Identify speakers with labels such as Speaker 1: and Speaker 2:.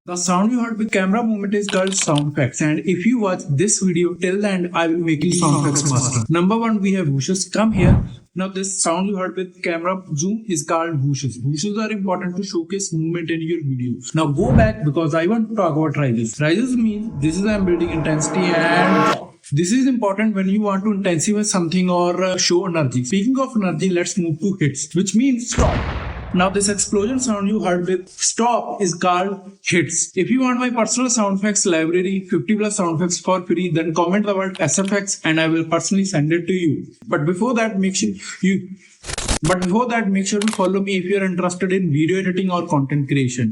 Speaker 1: The sound you heard with camera movement is called sound effects, and if you watch this video till the end, I will make you sound effects master. Number one, we have whooshes. Come here. Now this sound you heard with camera zoom is called whooshes. Whooshes are important to showcase movement in your video. Now go back because I want to talk about rises. Rises means this is I'm building intensity and this is important when you want to intensify something or show energy. Speaking of energy, let's move to hits, which means stop. Now this explosion sound you heard with stop is called hits. If you want my personal sound effects library, 50 plus sound effects for free, then comment the word SFX and I will personally send it to you. But before that, make sure to follow me if you are interested in video editing or content creation.